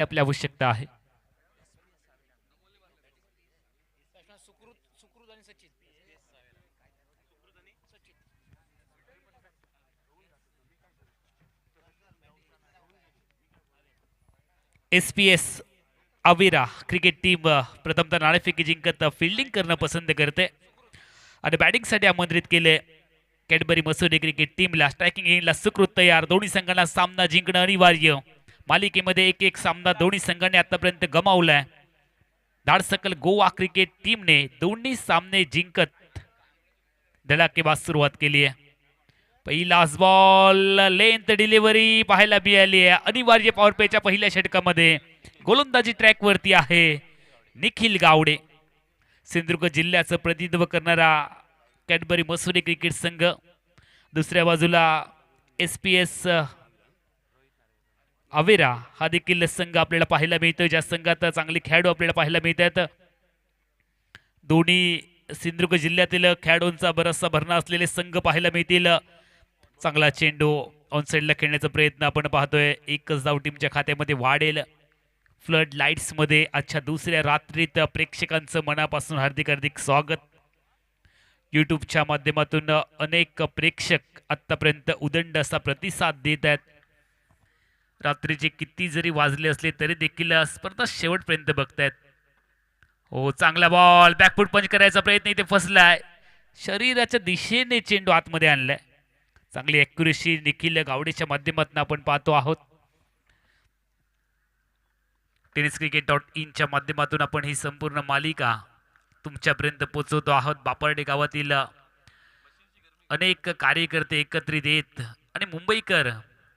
आपली आवश्यकता आहे. SPS अविरा क्रिकेट टीम प्रथमतः नाणेफेकी जिंकत फिल्डिंग करणं पसंत करते आणि बॅटिंगसाठी आमंत्रित केले. कॅडबरी मसुरी क्रिकेट टीमला स्ट्रायकिंग एंडला सुकृत तयार. दोन्ही संघांना सामना जिंकणं अनिवार्य. मालिकेमध्ये एक एक सामना दोन्ही संघांनी आतापर्यंत गमावलाय. धाडसकल गोवा क्रिकेट टीमने दोन्ही सामने जिंकत धडाकेबाज सुरुवात केली आहे. पहिलाच बॉल लेंथ डिलिव्हरी पाहायला मिळाली आहे. अनिवार्य पॉवर प्लेच्या पहिल्या षटकामध्ये गोलंदाजी ट्रॅक वरती आहे निखिल गावडे. सिंधुदुर्ग जिल्ह्याचं प्रतिनिधित्व करणारा कॅडबरी मसुरी क्रिकेट संघ. दुसऱ्या बाजूला SPS अवेरा हा देखील संघ आपल्याला पाहायला मिळतोय, ज्या संघात चांगले खेळाडू आपल्याला पाहायला मिळतात. दोन्ही सिंधुदुर्ग जिल्ह्यातील खेळाडूंचा बराचसा भरणा असलेले संघ पाहायला मिळतील. चांगला चेंडू ऑन साइडला खेळण्याचा प्रयत्न आपण पाहतोय. एकच धाव टीमच्या खात्यामध्ये वाढेल. फ्लड लाईट्स मध्ये आजच्या दुसऱ्या रात्रीत प्रेक्षकांचं मनापासून हार्दिक हार्दिक स्वागत. यूट्यूबच्या माध्यमातून अनेक प्रेक्षक आतापर्यंत उदंड असा प्रतिसाद देत आहेत. रात्रीचे किती जरी वाजले असले तरी देखील स्पर्धा शेवटपर्यंत बघतायत. हो, चांगला बॉल बॅकफुट पंच करायचा प्रयत्न इथे फसलाय. शरीराच्या दिशेने चेंडू आतमध्ये आणलाय. चांगली ॲक्युरेसी निखिल गावडेच्या माध्यमातून आपण पाहतो आहोत. tenniscricket.in च्या माध्यमातून आपण ही संपूर्ण मालिका तुमच्यापर्यंत पोहोचवतो आहोत. बापर्डे गावातील अनेक कार्यकर्ते एकत्रित येत आणि मुंबईकर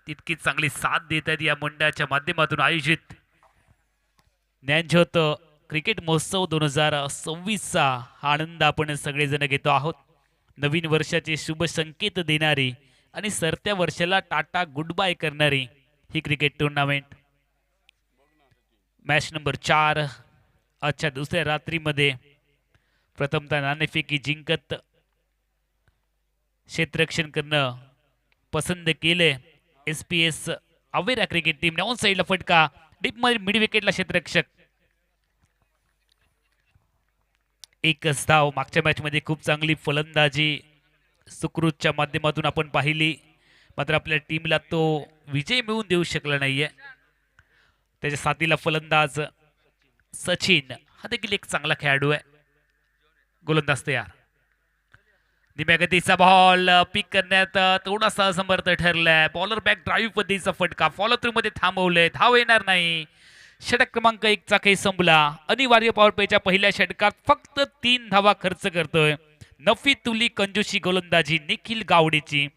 तितकीच चांगली साथ देत आहेत. या मंडळाच्या माध्यमातून आयोजित ज्ञानज्योत क्रिकेट महोत्सव 2026चा हा आनंद आपण सगळेजण घेतो आहोत. नवीन वर्षाचे शुभ संकेत देणारी आणि सरत्या वर्षाला टाटा गुड बाय करणारी ही क्रिकेट टुर्नामेंट. मॅच नंबर 4 आजच्या दुसऱ्या रात्रीमध्ये प्रथमतः नाणेफेकी जिंकत क्षेत्ररक्षण करणं पसंत केले. SPS अवेरा क्रिकेट टीमने ऑन साइडला फटका, डीप मिड विकेटला क्षेत्ररक्षक. एकच धाव. मागच्या मॅच मध्ये खूप चांगली फलंदाजी सुकृतच्या माध्यमातून आपण पाहिली, मात्र आपल्या टीमला तो विजय मिळवून देऊ शकला नाहीये. त्याच्या साथीला फलंदाज सचिन हा देखील एक चांगला खेळाडू आहे. गोलंदाज तयार. धीम्या गतीचा बॉल पिक करण्यात थोडासा असमर्थ ठरलाय. बॉलर बॅक ड्राईव्ह पद्धतीचा फटका फॉलो थ्रू मध्ये थांबवलंय. धाव येणार नाही. षटक क्रमांक 1 चा काही संपला. अनिवार्य पॉवर प्लेच्या पहिल्या षटकात फक्त 3 धावा खर्च करतोय. नफी तुली कंजूशी गोलंदाजी निखिल गावडेची.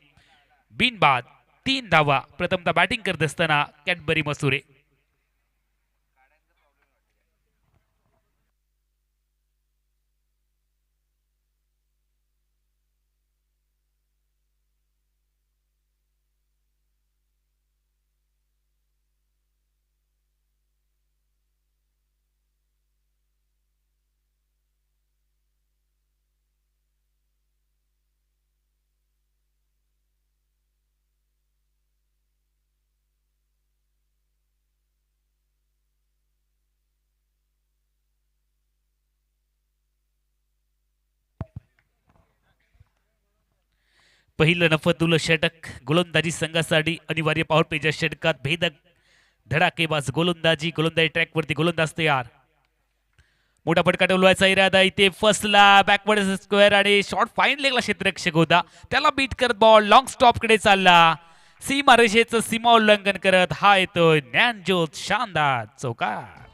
बिनबाद 3 धावा. प्रथमतः बॅटिंग करत असताना कॅडबरी मसुरे. पहिलं नफतुल षटक गोलंदाजी संघासाठी. अनिवार्य पॉवर प्लेच्या षटकात भेदक धडाकेबाज गोलंदाजी ट्रॅक वरती. गोलंदाज तयार. मोठा फटका टोलवायचा इरादा इथे फसला. बॅकवर्ड स्क्वेअर आणि शॉर्ट फाईन लेगला क्षेत्ररक्षक होता, त्याला बीट करत बॉल लॉंग स्टॉप कडे चालला. सीमा रेषेचं सीमा उल्लंघन करत हा येतोय ज्ञानज्योत शानदार चौकार.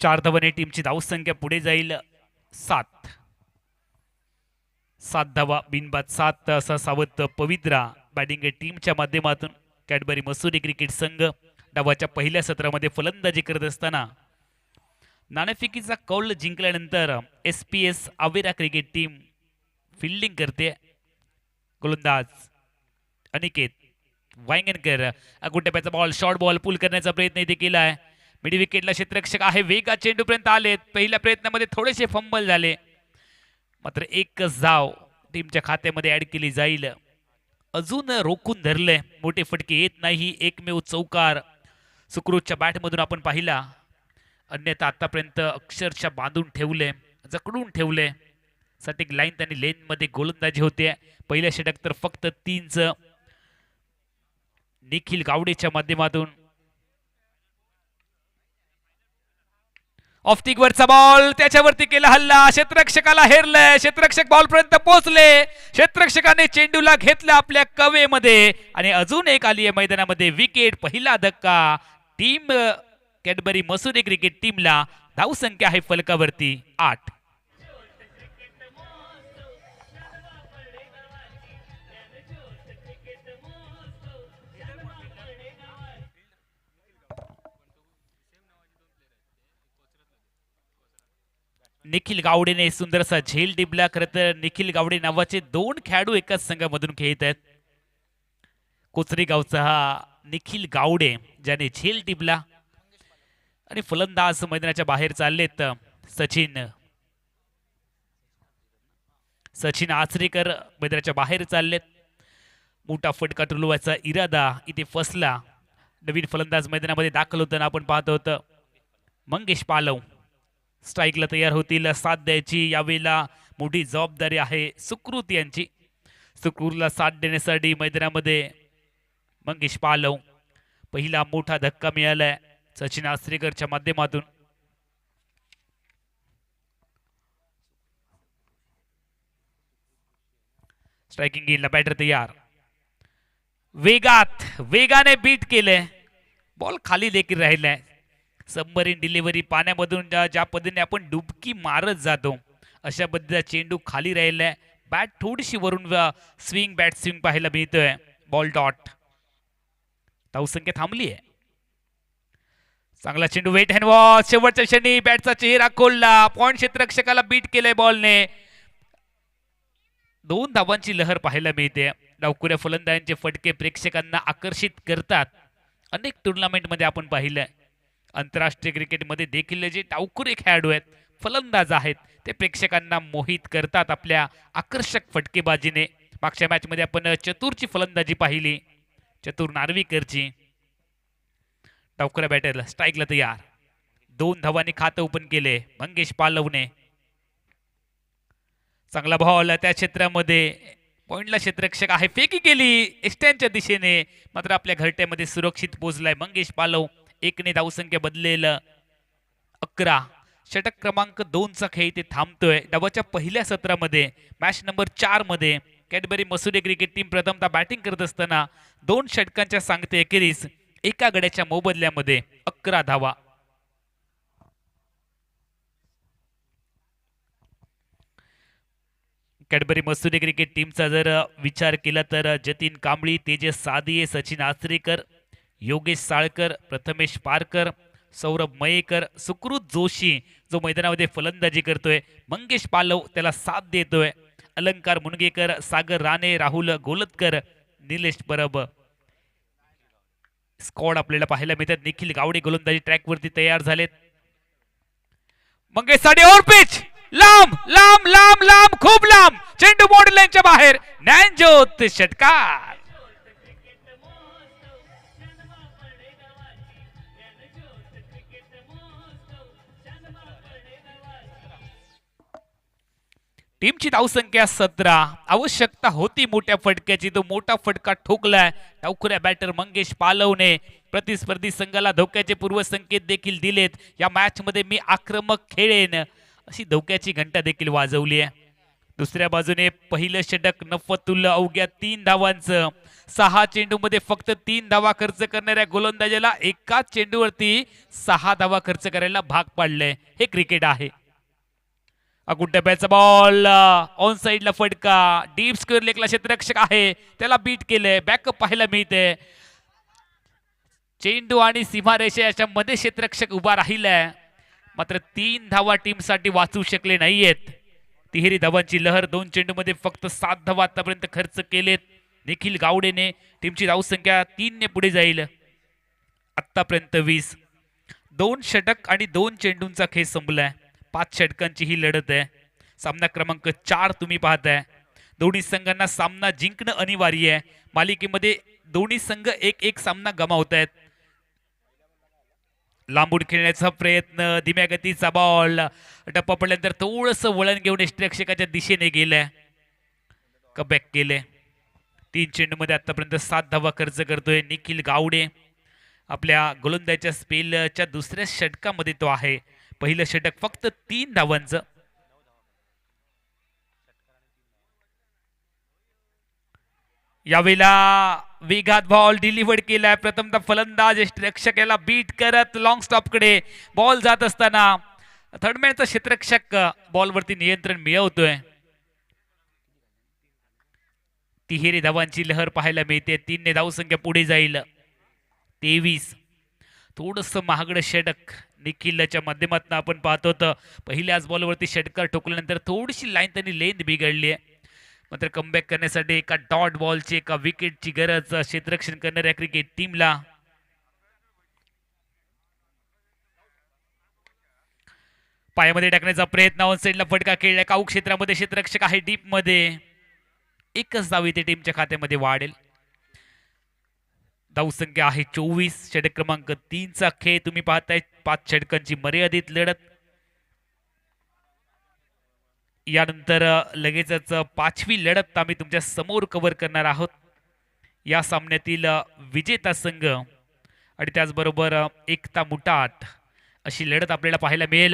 4 धावांनी टीमची धावसंख्या पुढे जाईल 7. 7 धावा बिनबाद 7 असा सावध पवित्रा बॅटिंग टीमच्या माध्यमातून. कॅडबरी मसुरी क्रिकेट संघ डावाच्या पहिल्या सत्रामध्ये फलंदाजी करत असताना नाणेफेकीचा कौल जिंकल्यानंतर SPS अवेरा क्रिकेट टीम फिल्डिंग करते. गोलंदाज अनिकेत वांगणकर. अगुंट्याचा बॉल शॉर्ट बॉल पुल करण्याचा प्रयत्न इथे केलाय. मिड विकेटला क्षेत्ररक्षक आहे. वेगा चेंडूपर्यंत आलेत. पहिल्या प्रयत्नामध्ये थोडेसे फंबल झाले. मात्र एकच धाव टीमच्या खात्यामध्ये ऍड केली जाईल. अजून रोखून धरले, मोठे फटके येत नाही. एकमेव चौकार सुकृतच्या बॅटमधून आपण पाहिला. अन्यथा आतापर्यंत अक्षरशः बांधून ठेवले, जकडून ठेवले. सटिक लाईन आणि लेन मध्ये गोलंदाजी होते. पहिल्या षटक तर फक्त 3च निखिल गावडेच्या माध्यमातून. ऑफ वरचा बॉल, त्याच्यावरती केला हल्ला, क्षेत्ररक्षकाला हेरलंय, क्षेत्ररक्षक बॉल पर्यंत पोहोचले. क्षेत्ररक्षकाने चेंडूला घेतलं आपल्या कवेमध्ये आणि अजून एक आली आहे मैदानामध्ये विकेट. पहिला धक्का टीम कॅडबरी मसुरे क्रिकेट टीमला. धावसंख्या आहे फलकावरती 8. निखिल गावडेने सुंदरसा झेल टिपला. खरं तर निखिल गावडे नावाचे 2 खेळाडू एकाच संघामधून खेळत आहेत. कोचरी गावचा हा निखिल गावडे ज्याने झेल टिपला आणि फलंदाज मैदानाच्या बाहेर चाललेत. सचिन आचरेकर मैदानाच्या बाहेर चाललेत. मोठा फटका टुलवायचा इरादा इथे फसला. नवीन फलंदाज मैदानामध्ये दाखल होताना आपण पाहत होतं. मंगेश पालव स्ट्राईकला तयार होतील. साथ द्यायची यावेळेला मोठी जबाबदारी आहे सुकृत यांची. सुकृतला साथ देण्यासाठी मैदानामध्ये मंगेश पालव. पहिला मोठा धक्का मिळालाय सचिन आचरेकरच्या माध्यमातून. स्ट्रायकिंग गेला, बॅटर तयार. वेगाने बीट केले. बॉल खाली देखील राहिलाय. सबमरीन डिलिव्हरी, पाण्यामधून ज्या पद्धतीने आपण डुबकी मारत जातो अशा पद्धतीचा चेंडू खाली राहिलाय. बॅट थोडीशी वरून स्विंग, बॅट स्विंग पाहायला मिळतोय. Ball dot. धावसंख्या थांबली आहे. चांगला चेंडू, वेट हँड वॉच. शेवटच्या क्षणी बॅटचा चेहरा खोलला. पॉइंट क्षेत्ररक्षकाला बीट केलंय बॉलने. 2 धावांची लहर पाहायला मिळते. डावखुऱ्या फलंदाजांचे फटके प्रेक्षकांना आकर्षित करतात. अनेक टुर्नामेंटमध्ये आपण पाहिलंय. आंतरराष्ट्रीय क्रिकेटमध्ये देखील जे डावखुरे खेळाडू आहेत, फलंदाज आहेत, ते प्रेक्षकांना मोहित करतात आपल्या आकर्षक फटकेबाजीने. मागच्या मॅच मध्ये आपण चतुरची फलंदाजी पाहिली, चतुर नार्वेकरची. डावखुऱ्या बॅटरला स्ट्राईकला तयार. 2 धावांनी खातं ओपन केले मंगेश पालवने. चांगला बॉल त्या क्षेत्रामध्ये. पॉइंटला क्षेत्ररक्षक आहे, फेकी केली एक्स्टँडच्या दिशेने, मात्र आपल्या घरट्यामध्ये सुरक्षित पोहोचलाय मंगेश पालव. 1 ने धावसंख्या बदलेल 11. षटक क्रमांक 2चा खेळ इथे थांबतोय. डावाच्या पहिल्या सत्रामध्ये मॅच नंबर 4 मध्ये कॅडबरी मसुरे क्रिकेट टीम प्रथमतः बॅटिंग करत असताना 2 षटकांच्या सांगते अखेरीस एका गड्याच्या मोबदल्यामध्ये 11 धावा. कॅडबरी मसुरे क्रिकेट टीमचा जर विचार केला तर जतीन कांबळी, तेजस सादिये, सचिन आचरेकर, योगेश साळकर, प्रथमेश पारकर, सौरभ मयेकर, सुकृत जोशी जो मैदानामध्ये फलंदाजी करतोय, मंगेश पालव त्याला साथ देतोय, अलंकार मुनगेकर, सागर राणे, राहुल गोलतकर, निलेश परब. स्क्वॉड आपल्याला पाहायला मिळतात. निखिल गावडे गोलंदाजी ट्रॅक वरती तयार झालेत. मंगेश साडे ओव्हर पिच, लांब लांब लांब लांब, खूप लांब, चेंडू बॉर्डर लाईनच्या बाहेर. ज्ञानज्योत षटकार. टीमची धावसंख्या 17. आवश्यकता होती मोठ्या फटक्याची, तो मोठा फटका ठोकलाय डावखुऱ्या बॅटर मंगेश पालवने. प्रतिस्पर्धी संघाला धोक्याचे पूर्वसंकेत देखील दिलेत. या मॅच मध्ये मी आक्रमक खेळेन अशी धोक्याची घंटा देखील वाजवली आहे. दुसऱ्या बाजूने पहिलं षटक नफतुल्ल अवघ्या 3 धावांचं. 6 चेंडूमध्ये फक्त 3 धावा खर्च करणाऱ्या गोलंदाजाला एकाच चेंडूवरती 6 धावा खर्च करायला भाग पाडलंय. हे क्रिकेट आहे. अगुड डब्याचा बॉल, ऑन साइडला फटका, डीप स्क्वेअर लेगला क्षेत्ररक्षक आहे, त्याला बीट केलंय. बॅकअप पाहायला मिळते. चेंडू आणि सीमारेषा याच्या मध्ये क्षेत्ररक्षक उभा राहिलाय, मात्र 3 धावा टीम साठी वाचू शकले नाहीयेत. तिहेरी धावांची लहर. 2 चेंडूमध्ये फक्त 7 धावा आतापर्यंत खर्च केलेत निखिल गावडेने. टीमची धावसंख्या 3 ने पुढे जाईल. आतापर्यंत 20. 2 षटक आणि 2 चेंडूंचा खेळ संपलाय. 5 षटकांची ही लढत आहे. सामना क्रमांक 4 तुम्ही पाहताय. दोन्ही संघांना सामना जिंकणं अनिवार्य आहे. मालिकेमध्ये दोन्ही संघ एक एक सामना गमावत आहेत. लांबून खेळण्याचा प्रयत्न, धीम्या गतीचा बॉल, टप्पा पडल्यानंतर थोडस वळण घेऊन यष्टिरक्षकाच्या दिशेने गेलंय, कबॅक केले. 3 चेंडूमध्ये आतापर्यंत 7 धावा खर्च करतोय निखिल गावडे. आपल्या गोलंदाजीच्या स्पेलच्या दुसऱ्या षटकामध्ये तो आहे. पहिलं षटक फक्त 3 धावांचं. यावेळेला वेगात बॉल डिलिव्हर्ड केलाय. प्रथमतः फलंदाज यष्टिरक्षक याला बीट करत लॉंग स्टॉप कडे बॉल जात असताना थर्डमॅनचा क्षेत्ररक्षक बॉलवरती नियंत्रण मिळवतोय. तिहेरी धावांची लहर पाहायला मिळते. 3 ने धावसंख्या पुढे जाईल 23. थोडस महागडं षटक निखिलच्या माध्यमातून आपण पाहतो. पहिल्याच बॉलवरती षटकार ठोकल्यानंतर थोडीशी लाईन त्यांनी लेंथ बिघडली आहे. मात्र कमबॅक करण्यासाठी एका डॉट बॉलची एका विकेटची गरज क्षेत्ररक्षण करणाऱ्या क्रिकेट टीमला. पायामध्ये टाकण्याचा प्रयत्न, ऑन साइडला फटका खेळला. काऊ क्षेत्रामध्ये क्षेत्ररक्षक आहे डीप मध्ये. एकच धाव इथे टीमच्या खात्यामध्ये वाढेल. धावसंख्या आहे 24. षटक क्रमांक 3 चा खेळ तुम्ही पाहताय. 5 षटकांची मर्यादित लढत. यानंतर लगेचच 5वी लढत आम्ही तुमच्या समोर कव्हर करणार आहोत. या सामन्यातील विजेता संघ आणि त्याचबरोबर एकता मुठाट अशी लढत आपल्याला पाहायला मिळेल.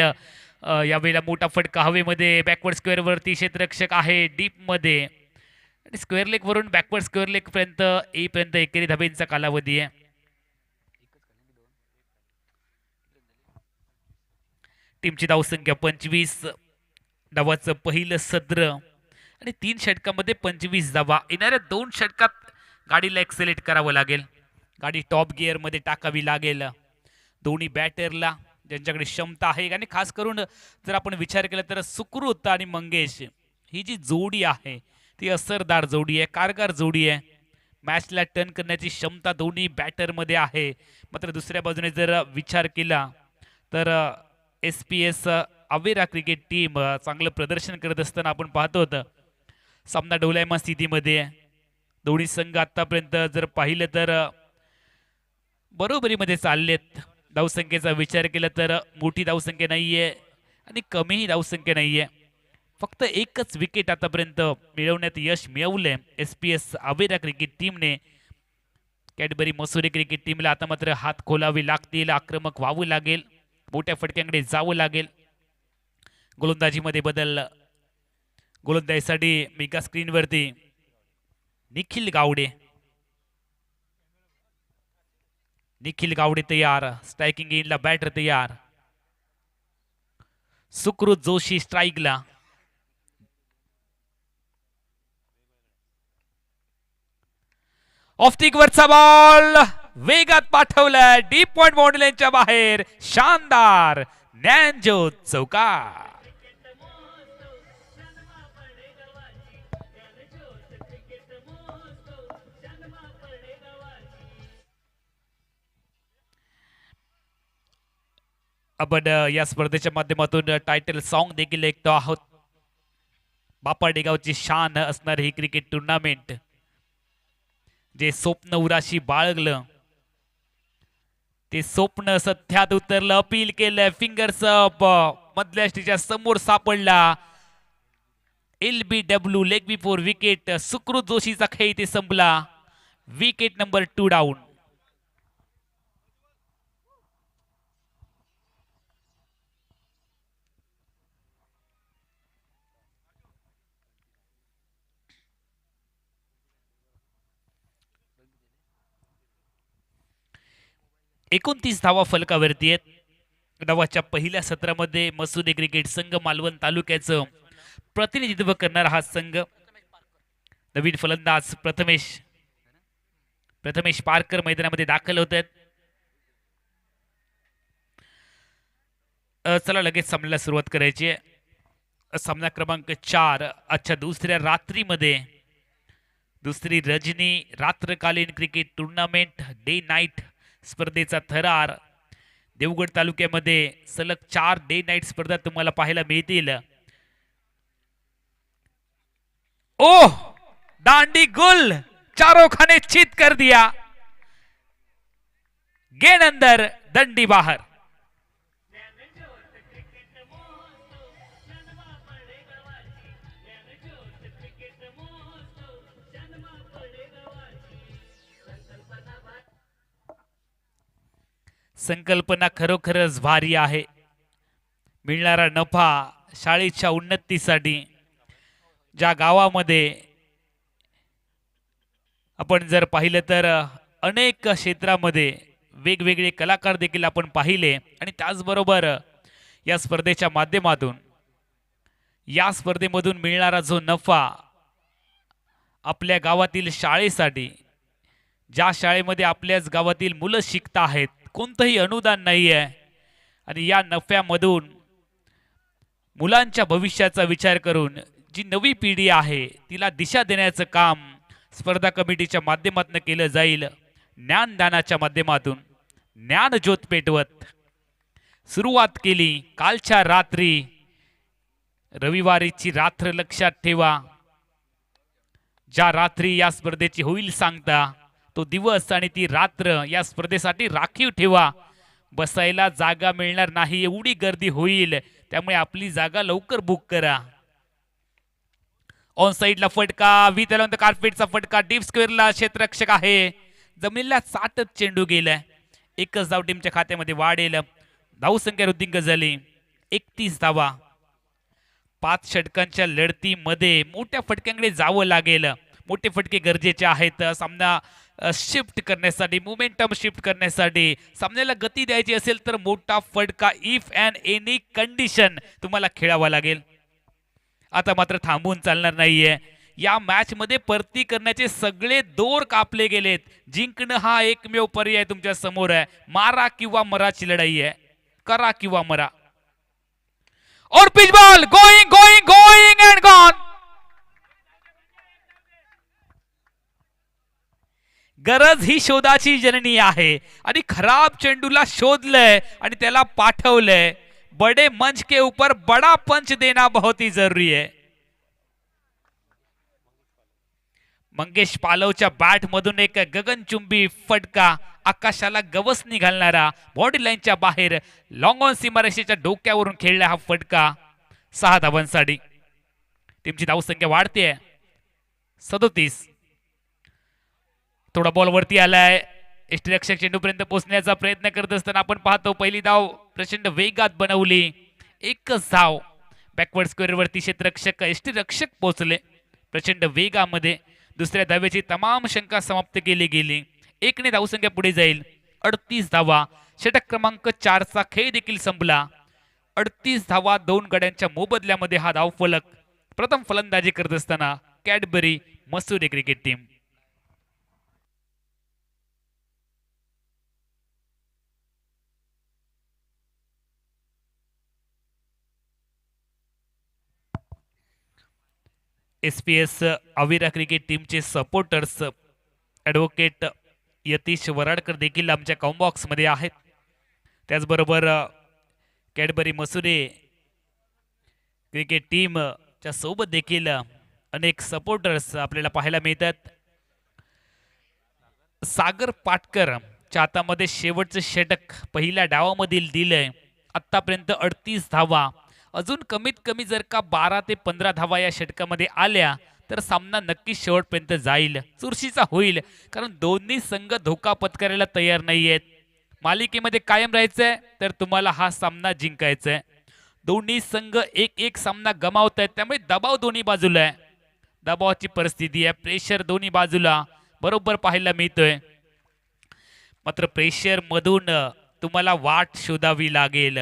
यावेळेला मोठा फटका हवेमध्ये, बॅकवर्ड स्क्वेअर वरती क्षेत्ररक्षक आहे डीप मध्ये आणि स्क्वेअर लेग वरून बॅकवर्ड स्क्वेअर लेग पर्यंत येईपर्यंत एकेरी धाब्यांचा कालावधी आहे. टीमची धावसंख्या 25. धावाचं पहिलं सत्र आणि 3 षटकामध्ये 25 धावा. येणाऱ्या 2 षटकात गाडीला एक्सेलेट करावं लागेल. गाडी टॉप गिअर मध्ये टाकावी लागेल. दोन्ही बॅटरला ज्यांच्याकडे क्षमता आहे आणि खास करून जर आपण विचार केला तर सुकृत आणि मंगेश ही जी जोडी आहे ती असरदार जोडी आहे, कारगर जोडी आहे. मॅचला टर्न करण्याची क्षमता दोन्ही बॅटरमध्ये आहे. मात्र दुसऱ्या बाजूने जर विचार केला तर SPS अवेरा क्रिकेट टीम चांगलं प्रदर्शन करत असताना आपण पाहतो होतं. सामना डोलायमान स्थितीमध्ये. दोन्ही संघ आतापर्यंत जर पाहिलं तर बरोबरीमध्ये चाललेत. धावसंख्येचा विचार केला तर मोठी धावसंख्या नाहीये आणि कमीही धावसंख्या नाहीये. फक्त एकच विकेट आतापर्यंत मिळवण्यात यश मिळवलंय SPS अवेरा क्रिकेट टीमने. कॅडबरी मसुरे क्रिकेट टीमला आता मात्र हात खोलावे लागतील, आक्रमक व्हावं लागेल, मोठ्या फटक्यांकडे जावं लागेल. गोलंदाजीमध्ये बदल. गोलंदाजीसाठी मेगा स्क्रीनवरती निखिल गावडे. निखिल गावडे तयार. स्ट्रायकिंग इनला बॅटर तयार. सुकृत जोशी स्ट्राईकला. ऑफटिक वरचा बॉल वेगात पाठवलाय डीप पॉइंट बाउंड्रीच्या बाहेर. शानदार ज्ञानज्योत चौकार. आपण या स्पर्धेच्या माध्यमातून टायटल सॉन्ग देखील ऐकतो आहोत. बापाडेगावची शान असणार ही क्रिकेट टुर्नामेंट. जे स्वप्न उराशी बाळगलं ते स्वप्न सत्यात उतरलं. अपील केलं, फिंगर्स अप, मधल्या स्टेजच्या समोर सापडला. LBW leg before wicket. Sukrut जोशीचा खेळ इथे संपला. Wicket number 2 down. एकोणतीस धावा फलकावरती आहेत. धावाच्या पहिल्या सत्रामध्ये मसुदे क्रिकेट संघ मालवण तालुक्याचं प्रतिनिधित्व करणारा हा संघ. नवीन फलंदाज प्रथमेश पारकर मैदानामध्ये दाखल होत आहेत. चला लगेच सामन्याला सुरुवात करायची आहे. सामना क्रमांक 4 आजच्या दुसऱ्या रात्रीमध्ये, दुसरी रजनी रात्रकालीन क्रिकेट टुर्नामेंट डे नाईट स्पर्धेचा थरार. देवगड तालुक्यामध्ये सलग 4 डे नाईट स्पर्धा तुम्हाला पाहायला मिळतील. ओह, दांडी गुल, चारों खाने चित कर दिया। गेंद अंदर, दंडी बाहर। संकल्पना खरोखरच भारी आहे। मिळणारा नफा शाळेच्या उन्नतीसाठी, ज्या गावामध्ये आपण जर पाहिलं तर अनेक क्षेत्रामध्ये वेगवेगळे कलाकार देखील आपण पाहिले आणि त्याचबरोबर या स्पर्धेच्या माध्यमातून या स्पर्धेमधून मिळणारा जो नफा आपल्या गावातील शाळेसाठी, ज्या शाळेमध्ये आपल्याच गावातील मुलं शिकत आहेत, कोणतंही अनुदान नाही आहे आणि या नफ्यामधून मुलांच्या भविष्याचा विचार करून जी नवी पिढी आहे तिला दिशा देण्याचं काम स्पर्धा कमिटीच्या माध्यमातून केलं जाईल। ज्ञानदानाच्या माध्यमातून ज्ञान ज्योत पेटवत सुरुवात केली कालच्या रात्री। रविवारीची रात्र लक्षात ठेवा, ज्या रात्री या स्पर्धेची होईल सांगता, तो दिवस आणि ती रात्र या स्पर्धेसाठी राखीव ठेवा। बसायला जागा मिळणार नाही एवढी गर्दी होईल, त्यामुळे आपली जागा लवकर बुक करा। ऑन साइडला फटका, विथ अलोंग द कार्पेटचा फटका, डीप स्क्वेअरला क्षेत्ररक्षक आहे, जमिनीला चाटत चेंडू गेलाय। एकच धाव टीमच्या खात्यामध्ये वाढेल। धावसंख्या वृद्धिंग झाली 31 धावा। 5 षटकांच्या लढतीमध्ये मोठ्या फटक्यांकडे जावं लागेल। मोठे फटके गरजेचे आहेत सामना शिफ्ट करण्यासाठी, मोमेंटम शिफ्ट करण्यासाठी। सामन्याला गती द्यायची असेल तर मोठा फटका इफ अँड एनी कंडिशन तुम्हाला खेळावा लागेल। आता मात्र थांबून चालणार नाहीये। या मॅच मध्ये परती करण्याचे सगळे दोर कापले गेलेत। जिंकणं हा एकमेव पर्याय तुमच्या समोर आहे। मारा किंवा मराची लढाई आहे, करा किंवा मरा। और pitch ball going going going end gone. गरज ही शोधाची जननी आहे आणि खराब चेंडूला शोधलंय आणि त्याला पाठवलंय। बड़े मंच के ऊपर बड़ा पंच देना बहुत ही जरूरी है। मंगेश पालवच्या बॅट मधून एक गगनचुंबी फटका, आकाशाला गवसणी घालणारा, बॉडी लाईनच्या बाहेर लॉंग ऑन सीमारेषेच्या डोक्यावरून खेळला हा फटका। 6 धावांसाठी टीमची धावसंख्या वाढते 37। थोडा बॉल वरती आलाय, यष्टीरक्षक चेंडूपर्यंत पोहोचण्याचा प्रयत्न करत असताना आपण पाहतो पहिली धाव प्रचंड वेगात बनवली। एकच धाव बॅकवर्ड स्क्वेअर वरती क्षेत्ररक्षक यष्टीरक्षक पोहोचले प्रचंड वेगामध्ये। दुसऱ्या धावेची तमाम शंका समाप्त केली गेली। 1 ने धावसंख्या पुढे जाईल। 38 धावा। षटक क्रमांक 4 चा खेळ देखील संपला। 38 धावा 2 गड्यांच्या मोबदल्यामध्ये हा धावफलक। प्रथम फलंदाजी करत असताना Cadbury Masure cricket team. SPS अविरा क्रिकेट टीमचे सपोर्टर्स ॲडव्होकेट यतीश वराडकर देखील आमच्या कॉम्बॉक्स मध्ये आहेत। त्याचबरोबर कॅडबरी मसुरे क्रिकेट टीमच्या सोबत देखील अनेक सपोर्टर्स आपल्याला पाहायला मिळतात। सागर पाटकर च्या हातामध्ये शेवटचे षटक पहिल्या डावामधील दिलंय। आतापर्यंत 38 धावा। अजून कमीत कमी जर का 12 ते 15 धावा या षटकामध्ये आल्या तर सामना नक्की शेवटपर्यंत जाईल, चुरशीचा होईल, कारण दोन्ही संघ धोका पत्करायला तयार नाहीयेत। मालिकेमध्ये कायम राहायचंय तर तुम्हाला हा सामना जिंकायचा आहे। दोन्ही संघ एक सामना गमावतायत, त्यामुळे दबाव दोन्ही बाजूला आहे। दबावाची परिस्थिती आहे, प्रेशर दोन्ही बाजूला बरोबर पाहायला मिळतोय। मात्र प्रेशर मधून तुम्हाला वाट शोधावी लागेल।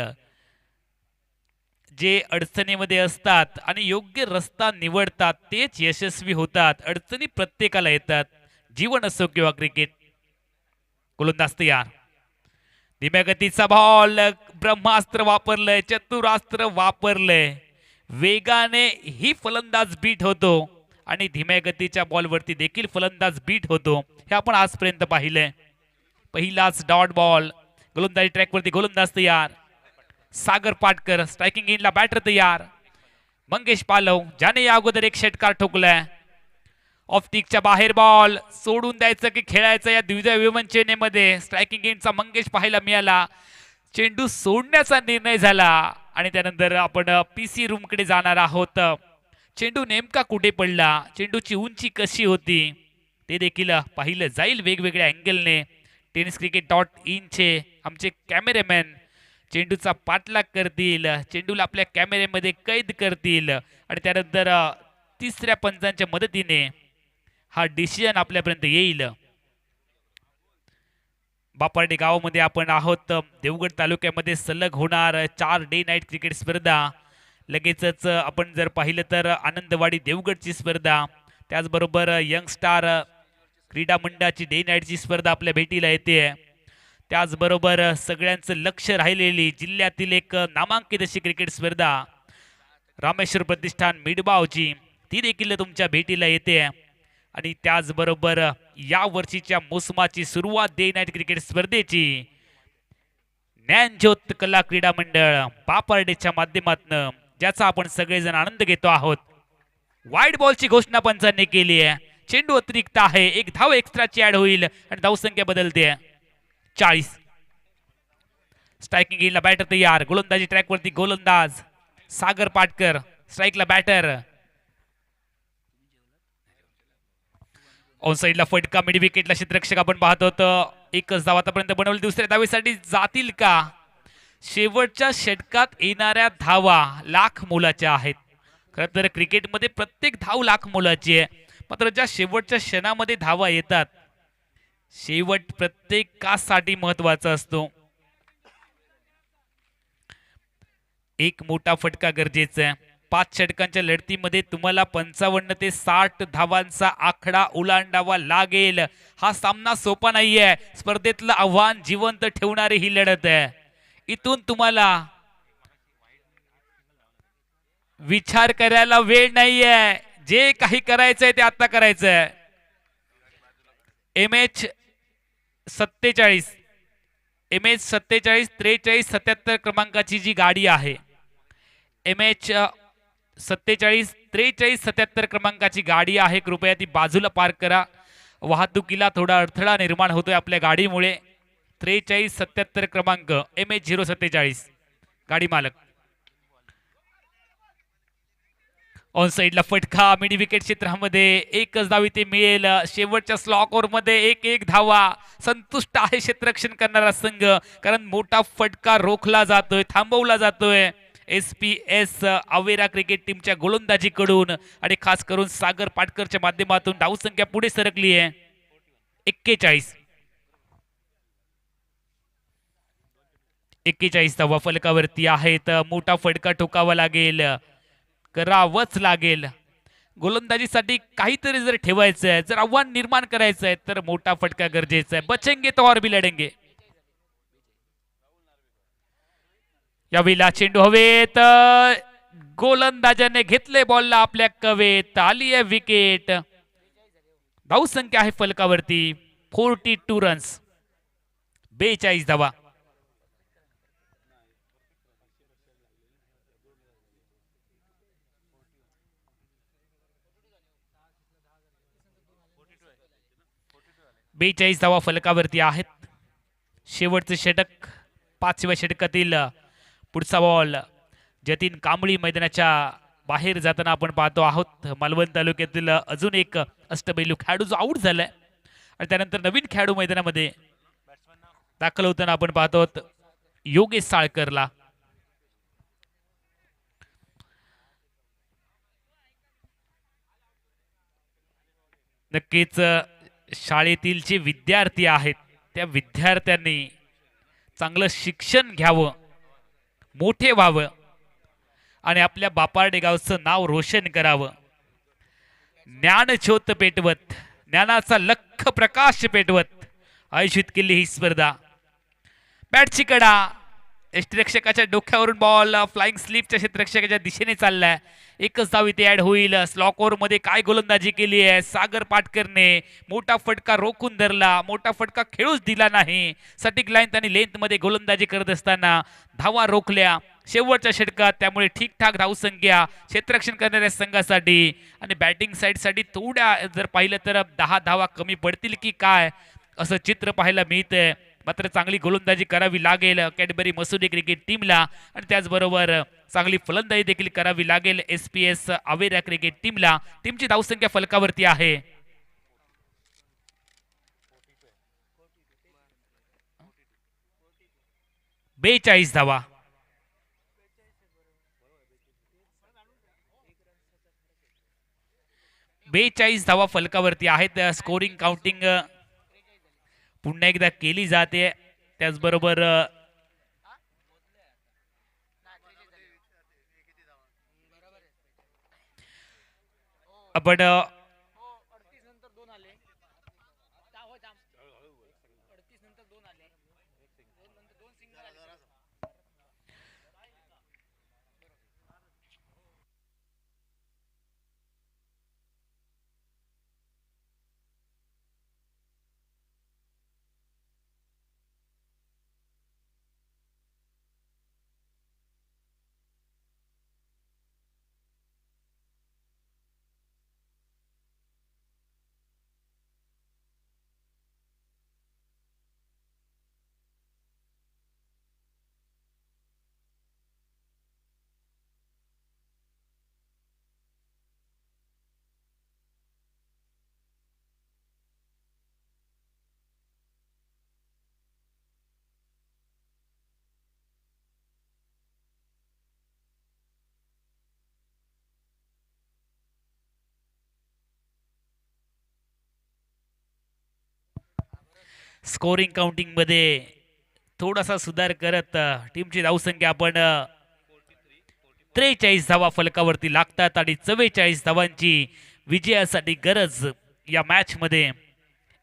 जे अडचणीमध्ये असतात आणि योग्य रस्ता निवडतात तेच यशस्वी होतात। अडचणी प्रत्येकाला येतात, जीवन असो किंवा क्रिकेट। गोलंदाज तयार, धीम्या गतीचा बॉल, ब्रह्मास्त्र वापरलंय, चतुरास्त्र वापरलंय। वेगाने ही फलंदाज बीट होतो आणि धीम्या गतीच्या बॉलवरती देखील फलंदाज बीट होतो, हे आपण आजपर्यंत पाहिलंय। पहिलाच डॉट बॉल, गोलंदाजी ट्रॅकवरती गोलंदाज तयार। सागर पाटकर स्ट्राइकिंग इनला बॅटर तयार। मंगेश पालव ज्याने या अगोदर एक षटकार ठोकलाय, ऑफ बाहेर बॉल सोडून द्यायचं की खेळायचं या द्विधा विवंचनेमध्ये स्ट्रायकिंग एंडचा मंगेश पाहायला मिळाला. चेंडू सोडण्याचा निर्णय झाला आणि त्यानंतर आपण पीसी रूम कडे जाणार आहोत. चेंडू नेमका कुठे पडला, चेंडूची उंची कशी होती ते देखील पाहिलं जाईल वेगवेगळ्या अँगलने. tenniscricket.in आमचे कॅमेरामॅन चेंडूचा पाठलाग करतील, चेंडूला आपल्या कॅमेऱ्यामध्ये कैद करतील आणि त्यानंतर तिसऱ्या पंचांच्या मदतीने हा डिसिजन आपल्यापर्यंत येईल. बापार्डे गावामध्ये आपण आहोत. देवगड तालुक्यामध्ये सलग होणार 4 डे नाईट क्रिकेट स्पर्धा. लगेचच आपण जर पाहिलं तर आनंदवाडी देवगडची स्पर्धा, त्याचबरोबर यंग स्टार क्रीडा मंडळाची डे नाईटची स्पर्धा आपल्या भेटीला येते. त्याचबरोबर सगळ्यांचं लक्ष राहिलेली जिल्ह्यातील एक नामांकित अशी क्रिकेट स्पर्धा रामेश्वर प्रतिष्ठान मिडबावची ती देखील तुमच्या भेटीला येते. आणि त्याचबरोबर या वर्षीच्या मोसमाची सुरुवात डे नाईट क्रिकेट स्पर्धेची ज्ञानज्योत कला क्रीडा मंडळ बापार्डेच्या माध्यमातून ज्याचा आपण सगळेजण आनंद घेतो आहोत. वाईड बॉलची घोषणा पंचांनी केली आहे. चेंडू अतिरिक्त आहे, एक धाव एक्स्ट्राची ऍड होईल आणि धावसंख्या बदलते 40. स्ट्रायकिंग एंडला बॅटर तयार, गोलंदाजी ट्रॅकवरती गोलंदाज सागर पाटकर, स्ट्राईकला बॅटर. ऑन साइडला फटका, मिड विकेटला क्षेत्ररक्षक आपण पाहत होतो. एकच धाव आतापर्यंत बनवली, दुसऱ्या धावेसाठी जातील का? शेवटच्या षटकात येणाऱ्या धावा लाख मोलाच्या आहेत. खरं तर क्रिकेटमध्ये प्रत्येक धाव लाख मोलाची आहे, मात्र ज्या शेवटच्या क्षणामध्ये धावा येतात शेवट प्रत्येकासाठी महत्वाचा असतो. एक मोठा फटका गरजेचा आहे. 5 षटकांच्या लढतीमध्ये तुम्हाला 55 ते 60 धावांचा आकडा ओलांडावा लागेल. हा सामना सोपा नाहीये. स्पर्धेतलं आव्हान जिवंत ठेवणारी ही लढत आहे. इथून तुम्हाला विचार करायला वेळ नाहीये. जे काही करायचंय ते आता करायचंय. MH 47 43 77 क्रमांकाची जी गाडी आहे, MH 47 43 77 क्रमांकाची गाडी आहे, कृपया ती बाजूला पार्क करा. वाहतुकीला थोडा अडथळा निर्माण होतोय आपल्या गाडीमुळे. 43 77 क्रमांक MH 047 गाडी मालक. ऑन साइडला फटका, मिड विकेट क्षेत्रामध्ये एकच धाव इथे मिळेल. शेवटच्या स्लॉक ओव्हर मध्ये एक धावा. संतुष्ट आहे क्षेत्ररक्षण करणारा संघ, कारण मोठा फटका रोखला जातोय, थांबवला जातोय SPS अवेरा क्रिकेट टीमच्या गोलंदाजीकडून आणि खास करून सागर पाटकरच्या माध्यमातून धावसंख्या पुढे सरकली आहे 41 धावा फलकावरती आहेत. मोठा फटका ठोकावा लागेल, करावंच लागेल. गोलंदाजीसाठी काहीतरी जर ठेवायचं आहे, जर आव्हान निर्माण करायचं आहे तर मोठा फटका गरजेचा आहे. बचेंगे तो और भी लढेंगे. यावेळेला चेंडू हवेत, गोलंदाजाने घेतले बॉलला आपल्या कवेत, आली आहे विकेट. धावसंख्या आहे फलकावरती 42 रन्स, 42 धावा. धावा फलकावरती आहेत. शेवटचे षटक, 5व्या षटकातील पुढचा बॉल जतीन कांबळी मैदानाच्या बाहेर जाताना आपण पाहतो आहोत. मालवण तालुक्यातील अजून एक अष्टपैलू खेळाडू जो आउट झालाय आणि त्यानंतर नवीन खेळाडू मैदानामध्ये दाखल होताना आपण पाहतो आहोत योगेश साळकरला. नक्कीच शाळेतील जे विद्यार्थी आहेत त्या विद्यार्थ्यांनी चांगलं शिक्षण घ्यावं, मोठे व्हावं आणि आपल्या बापार्डे गावचं नाव रोशन करावं. ज्ञानज्योत पेटवत, ज्ञानाचा लख प्रकाश पेटवत आयोजित केली ही स्पर्धा. बॅटची कडा, क्षेत्ररक्षकाच्या डोक्यावरून बॉल फ्लाइंग स्लिपच्या क्षेत्ररक्षकाच्या दिशेने चाललाय. एकच धाव इथे ऍड होईल. स्लॉक ओव्हर मध्ये काय गोलंदाजी केली आहे सागर पाटकरने. मोठा फटका रोखून धरला, मोठा फटका खेळूच दिला नाही. सटीक लाईन आणि लेंथ मध्ये गोलंदाजी करत असताना धावा रोखल्या. शेवटच्या षटकात, त्यामुळे ठीकठाक धावसंख्या क्षेत्ररक्षण करणाऱ्या संघासाठी आणि बॅटिंग साईडसाठी थोड्या जर पाहिलं तर 10 धावा कमी पडतील की काय असं चित्र पाहायला मिळतंय. मात्र चांगली गोलंदाजी करावी लागेल कॅडबरी मसुदी क्रिकेट टीमला आणि त्याचबरोबर चांगली फलंदाजी देखील करावी लागेल SPS अवेरा क्रिकेट टीमला. टीमची धावसंख्या फलकावरती आहे 42 धावा. धावा फलकावरती आहेत. स्कोरिंग काउंटिंग पुन्हा एकदा केली जाते. त्याचबरोबर आपण स्कोरिंग काउंटिंग मध्ये थोडासा सुधार करत टीमची धावसंख्या आपण 43 धावा फलकावरती लागतात आणि 44 धावांची विजयासाठी गरज या मॅच मध्ये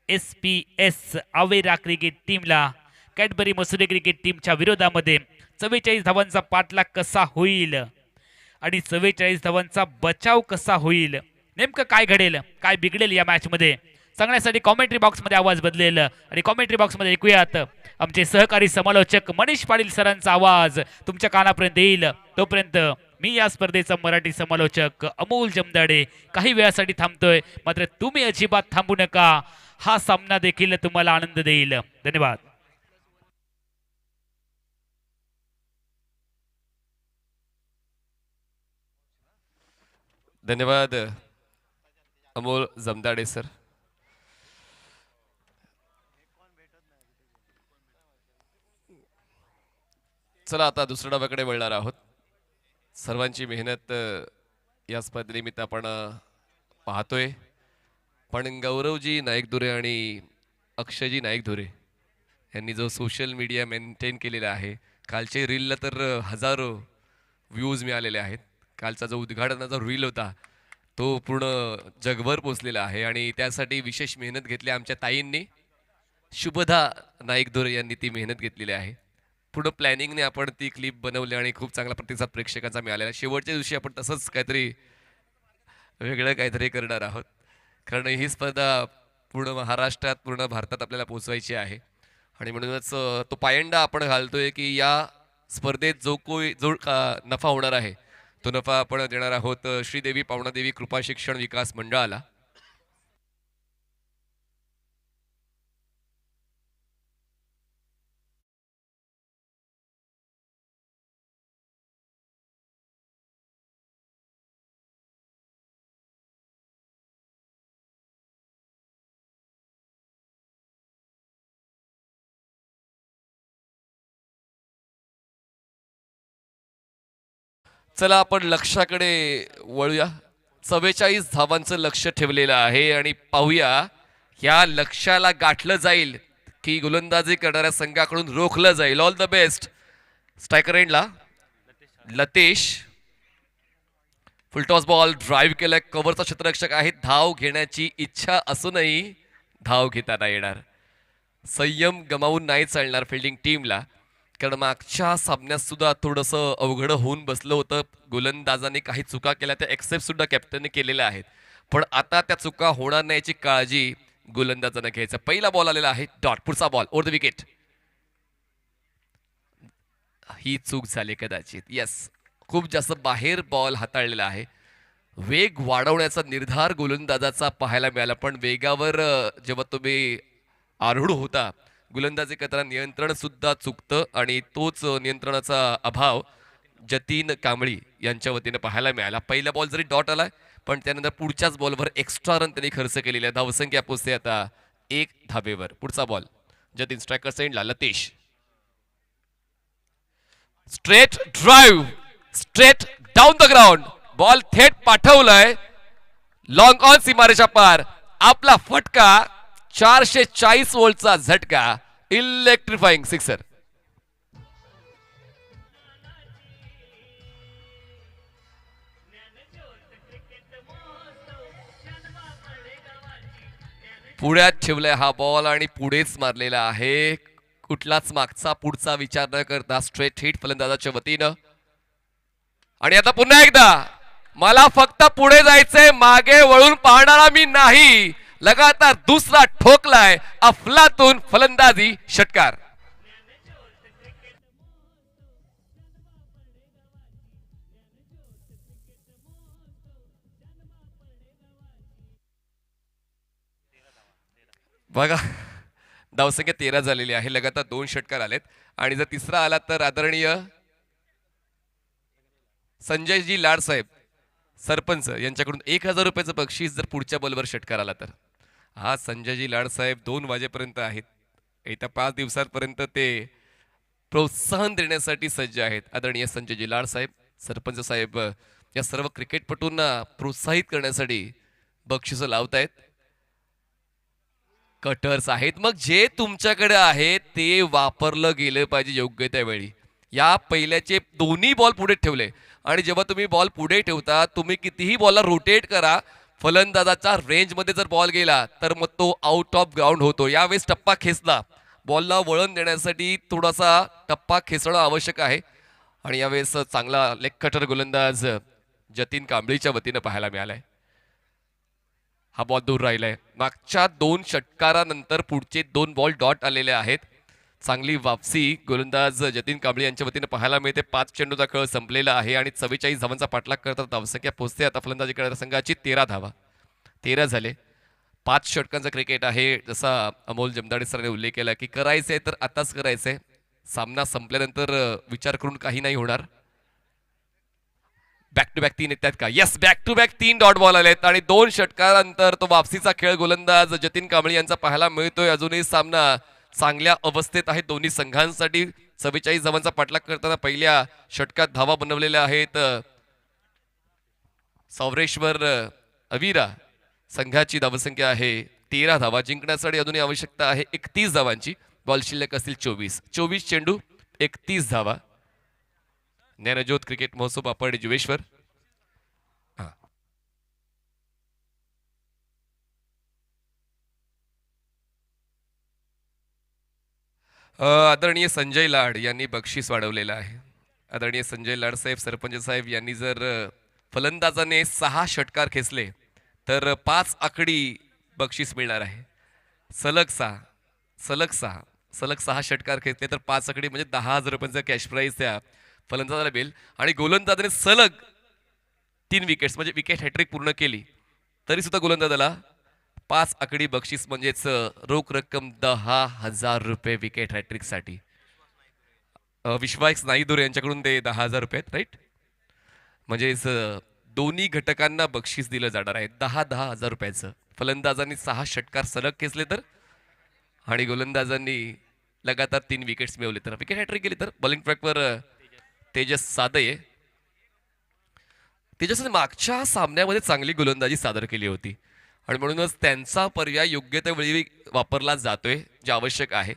SPS अवेरा क्रिकेट टीमला कॅडबरी मसुदे क्रिकेट टीमच्या विरोधामध्ये 44 धावांचा पाठलाग कसा होईल आणि 44 धावांचा बचाव कसा होईल, नेमकं काय घडेल, काय बिघडेल या मॅच मध्ये सांगण्यासाठी कॉमेंट्री बॉक्स मध्ये आवाज बदलेल आणि कॉमेंट्री बॉक्स मध्ये ऐकूयात आमचे सहकारी समालोचक मनीष पाटील सरांचा आवाज तुमच्या कानापर्यंत येईल. तोपर्यंत मी या स्पर्धेचा मराठी समालोचक अमोल जमदाडे काही वेळासाठी थांबतोय. मात्र तुम्ही अजिबात थांबू नका, हा सामना देखील तुम्हाला आनंद देईल. धन्यवाद. धन्यवाद अमोल जमदाडे सर. चला आता दुसऱ्या डावाकडे वळणार आहोत. सर्वांची मेहनत या स्पर्धेनिमित्त आपण पाहतोय, पण गौरवजी नाईकधुरे आणि अक्षयजी नाईकधुरे यांनी जो सोशल मीडिया मेंटेन केलेला आहे, कालचे रीलला तर हजारो व्ह्यूज मिळालेले आहेत. कालचा जो उद्घाटनाचा रील होता तो पूर्ण जगभर पोचलेला आहे आणि त्यासाठी विशेष मेहनत घेतली आमच्या ताईंनी. शुभदा नाईकधुरे यांनी ती मेहनत घेतलेली आहे. पुढं प्लॅनिंगने आपण ती क्लिप बनवली आणि खूप चांगला प्रतिसाद प्रेक्षकांचा मिळालेला. शेवटच्या दिवशी आपण तसंच काहीतरी वेगळं काहीतरी करणार आहोत, कारण ही स्पर्धा पूर्ण महाराष्ट्रात पूर्ण भारतात आपल्याला पोचवायची आहे आणि म्हणूनच तो पायंडा आपण घालतोय की या स्पर्धेत जो नफा होणार आहे तो नफा आपण देणार आहोत श्रीदेवी पावणादेवी कृपा शिक्षण विकास मंडळाला. चला आपण लक्षाकडे वळूया. 44 धावांचं लक्ष ठेवलेलं आहे आणि पाहूया या लक्ष्याला गाठलं जाईल की गोलंदाजी करणाऱ्या संघाकडून रोखलं जाईल. All the best. स्ट्रायकर एंडला लतेश फुलटॉस बॉल ड्राईव्ह केलाय. कव्हरचा क्षेत्ररक्षक आहे. धाव घेण्याची इच्छा असूनही धाव घेता नाही येणार. संयम गमावून नाही चालणार फिल्डिंग टीमला, कारण मागच्या सामन्यात सुद्धा थोडंसं अवघड होऊन बसलं होतं. गोलंदाजांनी काही चुका केल्या, त्या एक्सेप्ट सुद्धा कॅप्टनने केलेल्या आहेत, पण आता त्या चुका होणार नाही याची काळजी गोलंदाजांना घ्यायचं. पहिला बॉल आलेला आहे डॉट. पुढचा बॉल ओव्हर द विकेट. ही चूक झाली कदाचित. येस, खूप जास्त बाहेर बॉल हाताळलेला आहे. वेग वाढवण्याचा निर्धार गोलंदाजाचा पाहायला मिळाला, पण वेगावर जेव्हा तुम्ही आरूढ होता गोलंदाजी करताना नियंत्रण सुद्धा चुकतं आणि तोच नियंत्रणाचा अभाव जतीन कांबळी यांच्या वतीने पाहायला मिळाला. पहिला बॉल जरी डॉट आलाय पण त्यानंतर पुढच्याच बॉलवर एक्स्ट्रा रन त्यांनी खर्च केलेले आहे. धावसंख्या पोचते आता 1 धावेवर. पुढचा बॉल जतीन स्ट्रायकर सेंडला. Latesh straight drive, straight down the ground, ball थेट पाठवलाय लॉंग ऑन सीमारेच्या पार. आपला फटका 440 वोल्टचा झटका, इलेक्ट्रिफाईंग सिक्सर. पुढ्यात ठेवलाय हा बॉल आणि पुढेच मारलेला आहे. कुठलाच मागचा पुढचा विचार न करता स्ट्रेट हिट फलंदाजाच्या वतीनं. आणि आता पुन्हा एकदा मला फक्त पुढे जायचंय, मागे वळून पाहणारा मी नाही. लगातार दुसरा ठोकलाय अफलातून फलंदाजी षटकार. बघा धावसंख्या 13 झालेली आहे. लगातार 2 षटकार आलेत आणि जर तिसरा आला तर आदरणीय संजयजी लाड साहेब सरपंच यांच्याकडून 1000 रुपयाचं बक्षीस जर पुढच्या बॉलवर षटकार आला तर. हा संजयजी लाड साहेब 2 वाजेपर्यंत आहेत. येत्या 5 दिवसांपर्यंत ते प्रोत्साहन देण्यासाठी सज्ज आहेत. आदरणीय संजयजी लाड साहेब सरपंच साहेब या सर्व क्रिकेटपटूंना प्रोत्साहित करण्यासाठी बक्षीस लावतायत. कटर्स आहेत, मग जे तुमच्याकडे आहे ते वापरलं गेलं पाहिजे योग्य त्यावेळी. या पहिल्याचे दोन्ही बॉल पुढे ठेवले आणि जेव्हा तुम्ही बॉल पुढे ठेवता तुम्ही कितीही बॉलला रोटेट करा, फलंदाजाच्या रेंजमध्ये जर बॉल गेला तर मग तो आउट ऑफ ग्राउंड होतो. यावेळेस टप्पा खेचला, बॉलला वळण देण्यासाठी थोडासा टप्पा खेचणं आवश्यक आहे आणि यावेळेस चांगला लेग कटर गोलंदाज जतीन कांबळीच्या वतीनं पाहायला मिळालाय. हा बॉल दूर राहिलाय. मागच्या 2 षटकारानंतर पुढचे 2 बॉल डॉट आलेले आहेत. चांगली वापसी गोलंदाज जतीन कांबळे यांच्या वतीने पाहायला मिळते. 5 चेंडूचा खेळ संपलेला आहे आणि 44 धावांचा पाठलाग करतात. धावसंख्या पोहोचते आता फलंदाजी करणाऱ्या संघाची 13 धावा. 13 झाले. 5 षटकांचं क्रिकेट आहे. जसा अमोल जमदाडे सरांनी उल्लेख केला की करायचंय तर आताच करायचंय, सामना संपल्यानंतर विचार करून काही नाही होणार. बॅक टू बॅक 3 येतात का? Yes, back to back 3 dot ball आलेत आणि 2 षटकारानंतर तो वापसीचा खेळ गोलंदाज जतीन कांबळे यांचा पाहायला मिळतोय. अजूनही सामना चांगल्या अवस्थेत आहे दोन्ही संघांसाठी. 44 धावांचा पाठलाग करताना पहिल्या षटकात धावा बनवलेल्या आहेत. सौरेश्वर अविरा संघाची धावसंख्या आहे 13 धावा. जिंकण्यासाठी अजूनही आवश्यकता आहे 31 धावांची. बॉल शिल्लक असतील 24 चेंडू 31 धावा. ज्ञानज्योत क्रिकेट महोत्सव पापड जुवेश्वर. आदरणीय संजय लाड यांनी बक्षीस वाढवलेलं आहे. आदरणीय संजय लाड साहेब सरपंच साहेब यांनी जर फलंदाजाने 6 षटकार खेचले तर 5 आकडी बक्षीस मिळणार आहे. सलग सहा षटकार खेचले तर 5 आकडी म्हणजे 10,000 रुपयांचा कॅश प्राईज त्या फलंदाजाला मिळेल. आणि गोलंदाजाने सलग 3 विकेट्स म्हणजे विकेट हॅट्रिक पूर्ण केली तरी सुद्धा गोलंदाजाला 5 आकडी बक्षीस म्हणजेच रोख रक्कम 10,000 रुपये विकेट हॅट्रिक साठी. विश्वास नाईदुरे यांच्याकडून ते 10,000 रुपये आहेत, राईट. म्हणजेच दोन्ही घटकांना बक्षीस दिलं जाणार आहे 10,000 रुपयाचं. फलंदाजांनी 6 षटकार सलग खेचले तर आणि गोलंदाजांनी लगातार 3 विकेट्स मिळवले तर, विकेट हॅट्रिक केली तर. बॉलिंग ट्रॅकवर तेजस सादय. तेजसने मागच्या सामन्यामध्ये चांगली गोलंदाजी सादर केली होती आणि म्हणूनच त्यांचा पर्याय योग्य त्या वेळी वापरला जातोय जे आवश्यक आहे.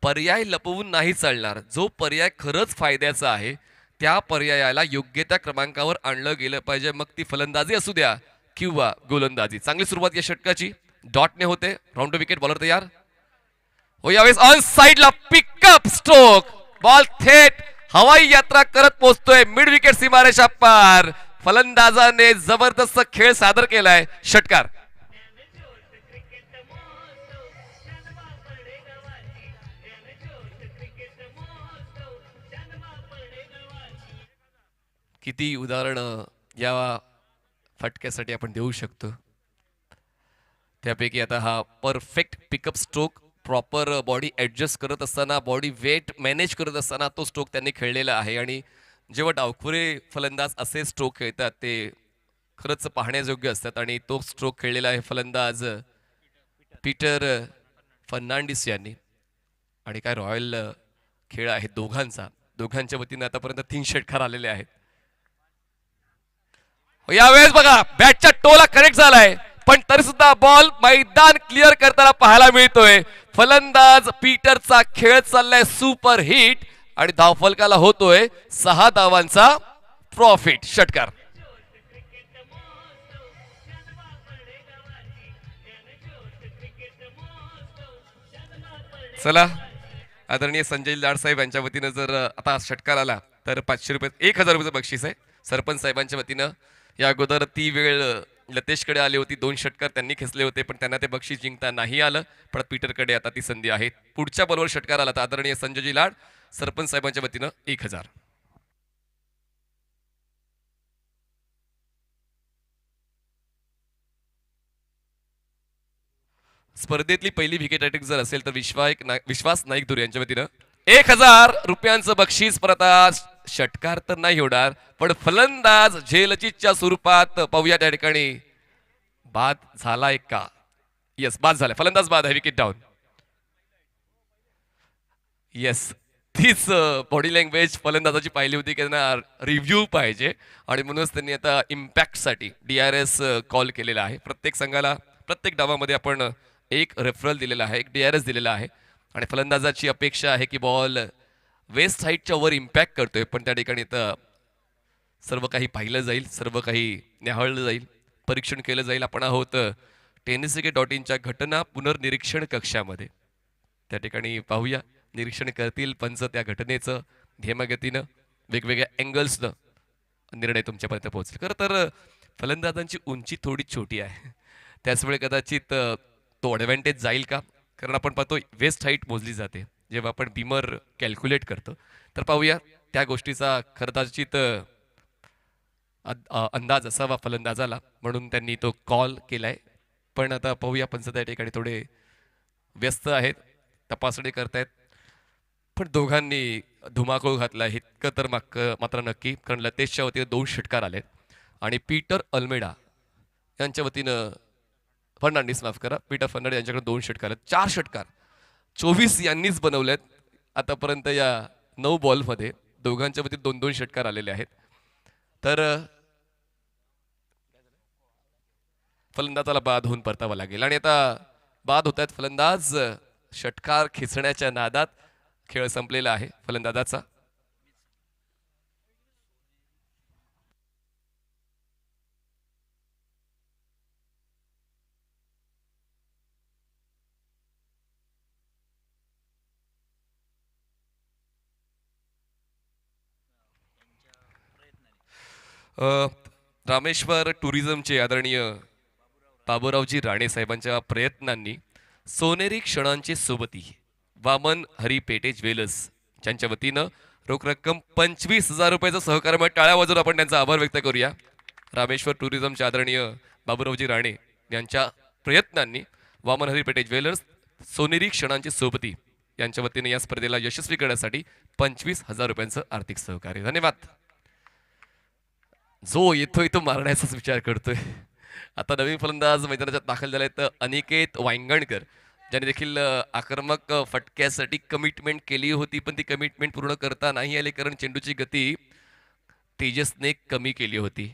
पर्याय लपवून नाही चालणार. जो पर्याय खरंच फायद्याचा आहे त्या पर्यायाला योग्य त्या क्रमांकावर आणलं गेलं पाहिजे, मग ती फलंदाजी असू द्या किंवा गोलंदाजी. चांगली सुरुवात या षटकाची डॉटने होते. राऊंड विकेट, बॉलर तयार हो. यावेळेस ऑन साइडला पिकअप स्ट्रोक, बॉल थेट हवाई यात्रा करत पोहोचतोय मिड विकेट सीमारेषा पार. फलंदाजाने जबरदस्त खेळ सादर केलाय. षटकार. किती उदाहरणं या फटक्यासाठी आपण देऊ शकतो. त्यापैकी आता हा perfect pickup stroke, proper body adjust करत असताना, बॉडी वेट मॅनेज करत असताना तो स्ट्रोक त्यांनी खेळलेला आहे. आणि जेव्हा डावखुरे फलंदाज असे स्ट्रोक खेळतात ते खरंच पाहण्यायोग्य असतात. आणि तो स्ट्रोक खेळलेला आहे फलंदाज पीटर फर्नांडिस यांनी. आणि काय रॉयल खेळ आहे दोघांचा. दोघांच्या वतीने आतापर्यंत 3 षटकार आलेले आहेत. यावेळेस बघा बॅटच्या टोला कनेक्ट झालाय, पण तरी सुद्धा बॉल मैदान क्लिअर करताना पाहायला मिळतोय. फलंदाज पीटरचा खेळ चाललाय सुपर हिट आणि धावफलकाला होतोय 6 धावांचा प्रॉफिट. षटकार. चला, आदरणीय संजय लाड साहेब यांच्या वतीनं जर आता षटकार आला तर 500 रुपये 1000 रुपये बक्षीस आहे. सरपंच साहेबांच्या वतीनं या अगोदर ती वेळ लतेशकडे आली होती, 2 षटकार त्यांनी खेचले होते पण त्यांना ते बक्षीस जिंकता नाही आलं. पण पीटरकडे आता ती संधी आहे. पुढच्या बॉलवर षटकार आला तर आदरणीय संजयजी लाड सरपंच साहेबांच्या वतीनं 1000. स्पर्धेतली पहिली विकेट हॅट्रिक जर असेल तर विश्वास नाईक दुरे यांच्या वतीनं 1000 रुपयांचं बक्षीस. प्रतास षटकार तर नाही होणार पण फलंदाज झेलचीच्या स्वरूपात पाहूया त्या ठिकाणी बाद झालाय का. येस, बाद झालाय. फलंदाज बाद आहे. Wicket down. येस, तीच बॉडी लँग्वेज फलंदाजाची पाहिली होती की त्यांना रिव्ह्यू पाहिजे आणि म्हणूनच त्यांनी आता इम्पॅक्टसाठी DRS कॉल केलेला आहे. प्रत्येक संघाला प्रत्येक डावामध्ये आपण एक रेफरल दिलेला आहे, एक DRS दिलेला आहे. आणि फलंदाजाची अपेक्षा आहे की बॉल वेस्ट हाईटच्या वर इम्पॅक्ट करतोय पण त्या ठिकाणी तर सर्व काही पाहिलं जाईल, सर्व काही न्याहाळलं जाईल, परीक्षण केलं जाईल. आपण आहोत tenniscricket.in घटना पुनर्निरीक्षण कक्षामध्ये. त्या ठिकाणी पाहूया, निरीक्षण करतील पंच त्या घटनेचं धेमगतीनं, वेगवेगळ्या अँगल्सनं निर्णय तुमच्यापर्यंत पोहोचेल. खरं तर फलंदाजांची उंची थोडी छोटी आहे, त्याचमुळे कदाचित तो ॲडव्हान्टेज जाईल का. कारण आपण पाहतो वेस्ट हाईट मोजली जाते जेव्हा आपण बीमर कॅल्क्युलेट करतो. तर पाहूया त्या गोष्टीचा कदाचित अंदाज असावा फलंदाजाला, म्हणून त्यांनी तो कॉल केलाय. पण आता पाहूया, पंच त्या ठिकाणी थोडे व्यस्त आहेत, तपासणी करतायत. पण दोघांनी धुमाकूळ घातला इतकं तर मात्र नक्की, कारण लतेशच्या वतीनं 2 षटकार आलेत आणि पीटर अल्मेडा यांच्या वतीनं फर्नांडिस, माफ करा, पीटर फर्नांडिस यांच्याकडे 2 षटकार आहेत. 4 षटकार 24 यांनीच बनवलेत आतापर्यंत या 9 बॉलमध्ये. दोघांच्या वतीत 2-2 षटकार आलेले आहेत. तर फलंदाजाला बाद होऊन परतावा लागेल आणि आता बाद होत आहेत फलंदाज. षटकार खेचण्याच्या नादात खेळ संपलेला आहे फलंदाजाचा. रामेश्वर टुरिझमचे आदरणीय बाबूरावजी राणे साहेबांच्या प्रयत्नांनी सोनेरी क्षणांचे सोबती वामन हरी पेटे ज्वेलर्स यांच्या वतीनं रोख रक्कम 25,000 रुपयाचं सहकार्य मिळत. टाळ्या वाजवून आपण त्यांचा आभार व्यक्त करूया. रामेश्वर टुरिझमचे आदरणीय बाबूरावजी राणे यांच्या प्रयत्नांनी वामन हरी पेटे ज्वेलर्स सोनेरी क्षणांचे सोबती यांच्या वतीने या स्पर्धेला यशस्वी करण्यासाठी 25,000 रुपयांचं आर्थिक सहकार्य. धन्यवाद. जो येतोय तो मारण्याचाच विचार करतोय. आता नवीन फलंदाज मैदानात दाखल झाले तर अनिकेत वांगणकर, ज्याने देखील आक्रमक फटक्यासाठी कमिटमेंट केली होती पण ती कमिटमेंट पूर्ण करता नाही आली, कारण चेंडूची गती तेजसने कमी केली होती.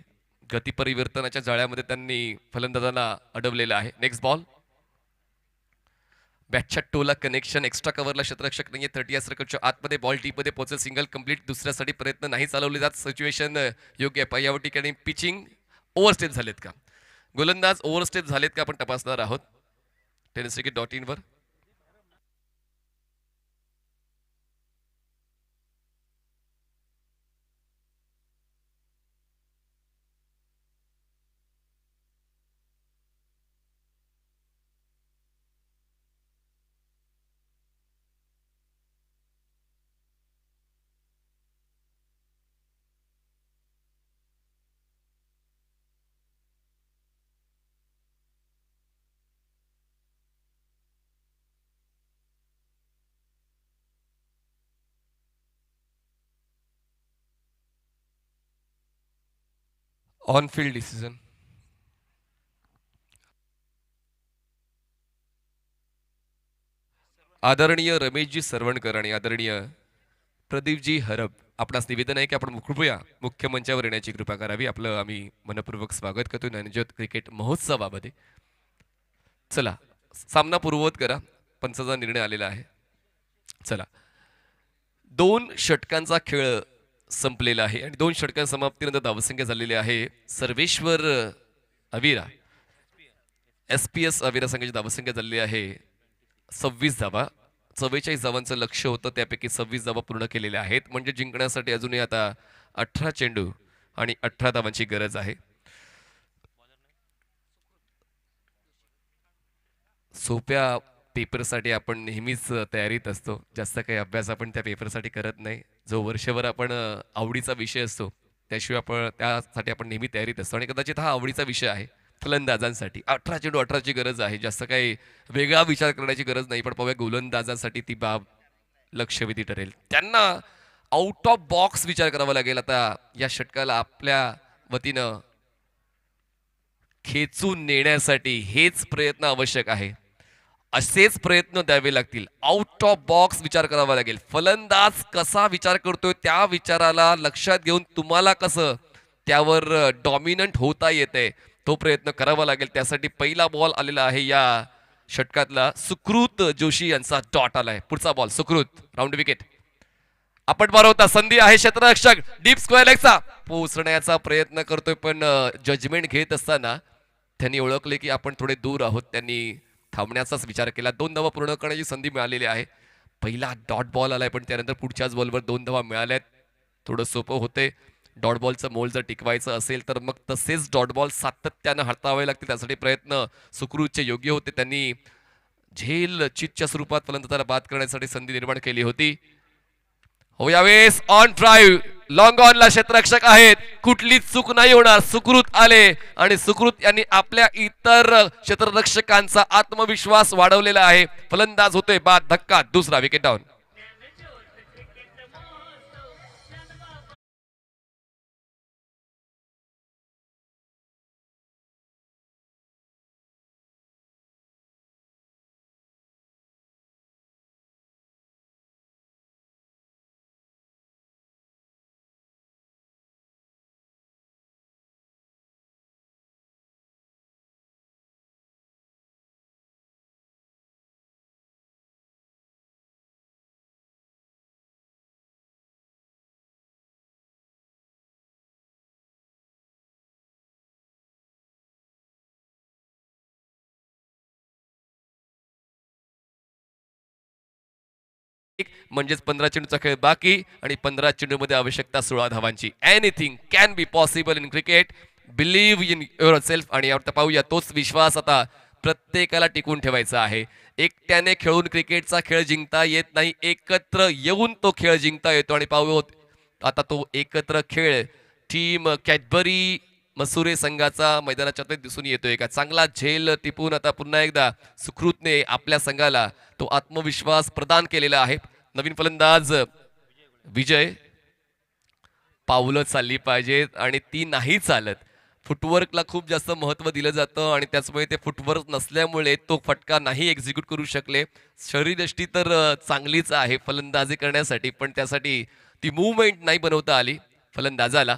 गती परिवर्तनाच्या जाळ्यामध्ये त्यांनी फलंदाजांना अडवलेलं आहे. Next ball. बॅटच्या टोला कनेक्शन, एक्स्ट्रा कव्हरला क्षेत्ररक्षक नाहीये. 30 सर्कलच्या आतमध्ये बॉल टीपमध्ये पोहोचेल. Single complete. दुसऱ्यासाठी प्रयत्न नाही चालवले जात. सिच्युएशन योग्य आहे. यावर ठिकाणी पिचिंग ओव्हरस्टेप झालेत का, गोलंदाज ओव्हरस्टेप झालेत का आपण तपासणार आहोत tenniscricket.in वर. On field decision. आदरणीय रमेशजी सरवणकर आणि आदरणीय प्रदीपजी हरब, आपणास निवेदन आहे की आपण कृपया मुख्य मंचावर येण्याची कृपा करावी. आपलं आम्ही मनपूर्वक स्वागत करतो ज्ञानज्योत क्रिकेट महोत्सवामध्ये. चला, सामना पूर्ववत करा. पंचाचा निर्णय आलेला आहे. चला, 2 षटकांचा खेळ संपलेला आहे आणि 2 षटकां समाप्तीनंतर धावसंख्या झालेली आहे. सर्वेश्वर अविरा, SPS अविरा संघाची धावसंख्या झालेली आहे 26 धावा. 44 धावांचं लक्ष होतं, त्यापैकी 26 धावा पूर्ण केलेल्या आहेत. म्हणजे जिंकण्यासाठी अजूनही आता 18 चेंडू आणि 18 धावांची गरज आहे. सोप्या पेपरसाठी आपण नेहमीच तयारीत असतो. जास्त काही अभ्यास आपण त्या पेपरसाठी करत नाही. जो वर्षभर आपण आवडीचा विषय असतो त्याशिवाय आपण त्यासाठी आपण नेहमी तयारीत असतो आणि कदाचित हा आवडीचा विषय आहे फलंदाजांसाठी. 18 चेंडू 18ची गरज आहे. जास्त काही वेगळा विचार करण्याची गरज नाही. पण पाहूया गोलंदाजांसाठी ती बाब लक्षवेधी ठरेल. त्यांना आउट ऑफ बॉक्स विचार करावा लागेल. आता या षटकाला आपल्या वतीनं खेचून नेण्यासाठी हेच प्रयत्न आवश्यक आहे. असेच प्रयत्न द्यावे लागतील. आउट ऑफ बॉक्स विचार करावा लागेल. फलंदाज कसा विचार करतोय त्या विचाराला लक्षात घेऊन तुम्हाला कसं त्यावर डॉमिनंट होता येते तो प्रयत्न करावा लागेल. त्यासाठी पहिला बॉल आलेला आहे या षटकातला सुकृत जोशी यांचा डॉट आलाय. पुढचा बॉल सुकृत, राऊंड विकेट. आपण बरोबर संधी आहे. क्षेत्ररक्षक डीप स्क्वेअर लेगचा पोहोचण्याचा प्रयत्न करतोय, पण जजमेंट घेत असताना त्यांनी ओळखले की आपण थोडे दूर आहोत. त्यांनी थांबण्याचाच विचार केला. 2 धावा पूर्ण करण्याची संधी मिळालेली आहे. पहिला डॉट बॉल आलाय, पण त्यानंतर पुढच्याच बॉलवर 2 धावा मिळाल्यात. थोडं सोपं होते. डॉट बॉलचं मोल जर टिकवायचं असेल तर मग तसेच डॉट बॉल सातत्यानं हाताळावे लागतील. त्यासाठी प्रयत्न सुकृतचे योग्य होते. त्यांनी झेल चितच्या स्वरूपात फलंदाजाला बाद करण्यासाठी संधी निर्माण केली होती. हो, यावेळेस ऑन ड्राईव्ह लॉंग ऑनला क्षेत्ररक्षक आहेत. कुठलीच चूक नाही होणार. सुकृत आले आणि सुकृत यांनी आपल्या इतर क्षेत्ररक्षकांचा आत्मविश्वास वाढवलेला आहे. फलंदाज होतोय बाद. धक्का, दुसरा विकेट डाऊन. म्हणजेच 15 चेंडूचा खेळ बाकी आणि 15 चेंडूमध्ये आवश्यकता 16 धावांची. Anything can be possible in cricket. Believe in your self. आणि आता पाहूया तोच विश्वास आता प्रत्येकाला टिकून ठेवायचा आहे. एकट्याने खेळून क्रिकेटचा खेळ जिंकता येत नाही. एकत्र येऊन तो खेळ जिंकता येतो. आणि पाहू आता तो एकत्र खेळ टीम कॅडबरी मसुरे संघाचा मैदानाच्या दिसून येतोय का. चांगला झेल टिपून आता पुन्हा एकदा सुकृतने आपल्या संघाला तो आत्मविश्वास प्रदान केलेला आहे. नवीन फलंदाज विजय. पावलं चालली पाहिजेत आणि ती नाही चालत. फुटवर्कला खूप जास्त महत्त्व दिलं जातं आणि त्याचमुळे ते फुटवर्क नसल्यामुळे तो फटका नाही एक्झिक्यूट करू शकले. शरीरयष्टी तर चांगलीच आहे फलंदाजी करण्यासाठी, पण त्यासाठी ती मूवमेंट नाही बनवता आली फलंदाजाला.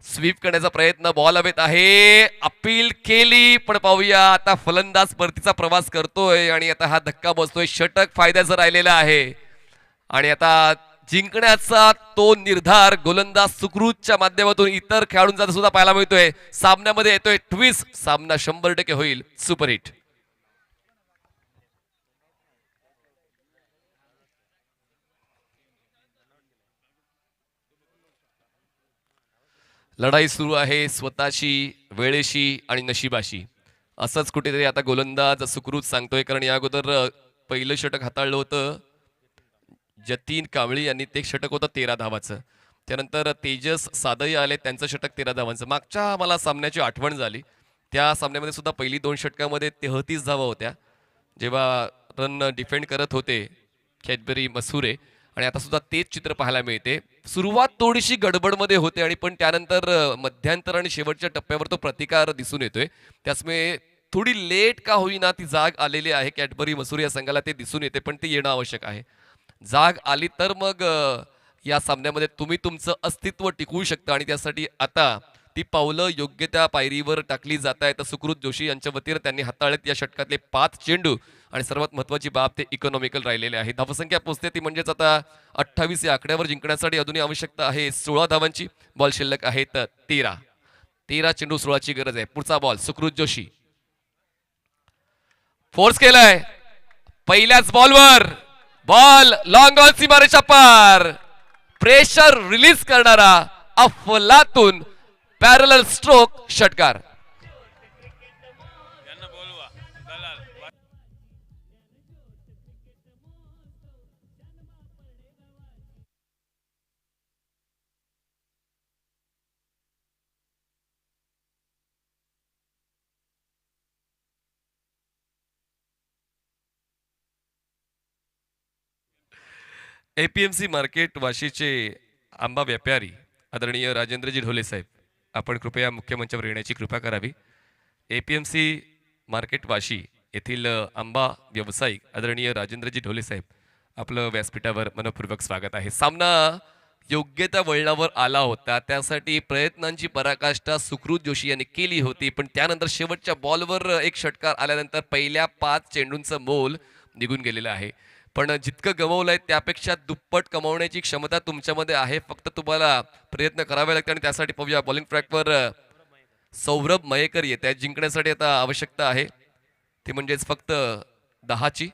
स्वीप करण्याचा प्रयत्न, बॉल हवेत आहे, अपील केली, पण पाहूया आता फलंदाज परतीचा प्रवास करतोय आणि आता हा धक्का बसतोय. षटक फायद्याचा राहिलेला आहे आणि आता जिंकण्याचा तो निर्धार गोलंदाज सुकृतच्या माध्यमातून इतर खेळाडूंचा सुद्धा पाहायला मिळतोय. सामन्यामध्ये येतोय ट्विस्ट. सामना 100% होईल सुपरहिट. लढाई सुरू आहे स्वतःशी, वेळेशी आणि नशिबाशी. असंच कुठेतरी आता गोलंदाज सुकृत सांगतोय, कारण या अगोदर पहिलं षटक हाताळलं होतं जतीन कांबळी यांनी. ते षटक होतं 13 धावाचं. त्यानंतर तेजस सादई आले, त्यांचं षटक 13 धावांचं. मागच्या मला सामन्याची आठवण झाली. त्या सामन्यामध्ये सुद्धा पहिली 2 षटकामध्ये 33 धावा होत्या जेव्हा रन डिफेंड करत होते कॅडबरी मसुरे. आणि आता सुद्धा तेच चित्र पाहायला मिळते. सुरुवात थोडीशी गडबडमध्ये होते आणि पण त्यानंतर मध्यांतर आणि शेवटच्या टप्प्यावर तो प्रतिकार दिसून येतोय. त्यामुळे थोडी लेट का होईना ती जाग आलेली आहे कॅडबरी मसूर या संघाला, ते दिसून येते, पण ते येणं आवश्यक आहे. जाग आली तर मग या सामन्यामध्ये तुम्ही तुमचं अस्तित्व टिकवू शकता आणि त्यासाठी आता ती पावलं योग्य त्या पायरीवर टाकली जात आहेत. सुकृत जोशी यांच्या वतीनं त्यांनी हाताळत या षटकातले 5 चेंडू आणि सर्वात महत्वाची बाब ते इकॉनॉमिकल राहिलेले आहे. धावसंख्या पोहोचते ती म्हणजेच आता 28 या आकड्यावर जिंकण्यासाठी अजूनही आवश्यकता आहे 16 धावांची. बॉल शिल्लक आहेत 13 चेंडू 16ची गरज आहे. पुढचा बॉल सुकृत जोशी फोर्स केलाय पहिल्याच बॉलवर. बॉल लॉंग ऑन सीमारेषा पार. प्रेशर रिलीज करणारा अफलातून पॅरलल स्ट्रोक षटकार. एपीएमसी मार्केट वाशीचे आंबा व्यापारी आदरणीय राजेंद्रजी ढोले साहेब, आपण कृपया मुख्य मंचावर येण्याची कृपा करावी. एपीएमसी मार्केट वाशी येथील आंबा व्यावसायिक आदरणीय राजेंद्रजी ढोले साहेब, आपलं व्यासपीठावर मनपूर्वक स्वागत आहे. सामना योग्य त्या वळणावर आला होता, त्यासाठी प्रयत्नांची पराकाष्ठा सुकृत जोशी यांनी केली होती, पण त्यानंतर शेवटच्या बॉलवर एक षटकार आल्यानंतर पहिल्या 5 चेंडूंचं मोल निघून गेलेलं आहे. पण जितकं गमावलंय त्यापेक्षा दुप्पट कमावण्याची क्षमता तुमच्यामध्ये आहे. फक्त तुम्हाला प्रयत्न करावे लागतात आणि त्यासाठी पाहूया बॉलिंग ट्रॅकवर सौरभ मयेकर येत आहेत. जिंकण्यासाठी आता आवश्यकता आहे ती म्हणजेच फक्त 10ची.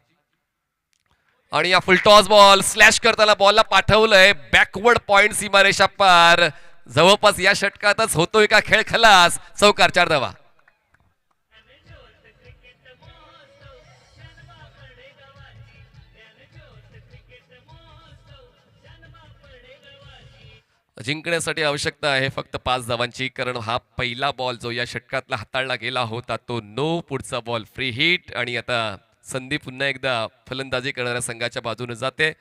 आणि या फुलटॉस बॉल स्लॅश करताना बॉलला पाठवलंय बॅकवर्ड पॉइंट सीमारेषा पार. जवळपास या षटकातच होतोय का खेळ खलास. चौकार 4 धावा. जिंकण्यासाठी आवश्यकता आहे फक्त 5 धावांची, कारण हा पहिला बॉल जो या षटकातला हाताळला गेला होता तो नो. पुढचा बॉल फ्री हिट आणि आता संधी पुन्हा एकदा फलंदाजी करणाऱ्या संघाच्या बाजूने जाते.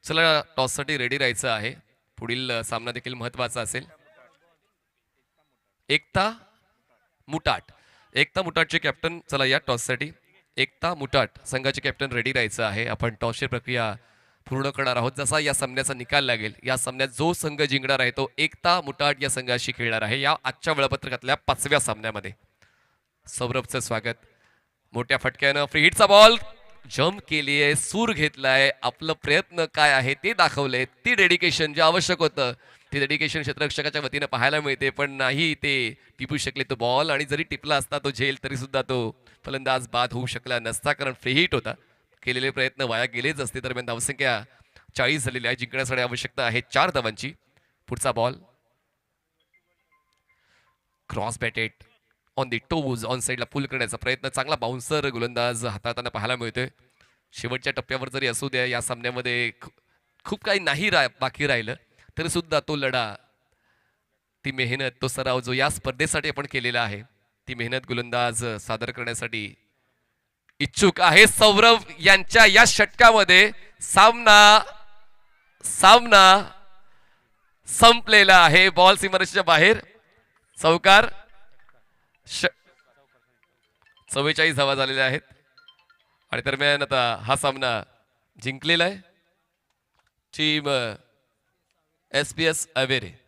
चला टॉससाठी रेडी राहायचं आहे. पुढील सामना देखील महत्वाचा असेल. एकता मुटाटचे कॅप्टन, चला या टॉससाठी एकता मुटाट संघाचे कॅप्टन रेडी राहायचं आहे. आपण टॉसची प्रक्रिया पूर्ण करणार आहोत. जसा या सामन्याचा निकाल लागेल, या सामन्यात जो संघ जिंकणार आहे तो एकता मुटाट या संघाशी खेळणार आहे या आजच्या वेळापत्रकातल्या 5व्या सामन्यामध्ये. सौरभचं स्वागत. मोठ्या फटक्यानं फ्री हिटचा बॉल जम्प केलीये, सूर घेतलाय, आपलं प्रयत्न काय आहे ते दाखवलंय. ती डेडिकेशन जे आवश्यक होतं ते डेडिकेशन क्षेत्ररक्षकाच्या वतीनं पाहायला मिळते, पण नाही ते टिपू शकले तो बॉल. आणि जरी टिपला असता तो झेल तरी सुद्धा तो फलंदाज बाद होऊ शकला नसता, कारण फ्री हिट होता. केलेले प्रयत्न वाया गेलेच असते. दरम्यान धावसंख्या 40 झालेली आहे. जिंकण्यासाठी आवश्यकता आहे 4 धावांची. पुढचा ball cross batted on the toes, on साईडला पुल करण्याचा प्रयत्न. चांगला बाउन्सर गोलंदाज हाताळताना पाहायला मिळतोय. शेवटच्या टप्प्यावर जरी असू द्या या सामन्यामध्ये खूप काही नाही बाकी राहिलं तरी सुद्धा तो लढा, ती मेहनत, तो सराव जो या स्पर्धेसाठी आपण केलेला आहे, ती मेहनत गोलंदाज सादर करण्यासाठी इच्छुक आहे. सौरभ यांच्या या षटकामध्ये सामना संपलेला आहे. बॉल सीमारेषेच्या बाहेर. चौकार. 44 धावा झालेल्या आहेत आणि दरम्यान आता हा सामना जिंकलेला आहे टीम SPS अवेरे.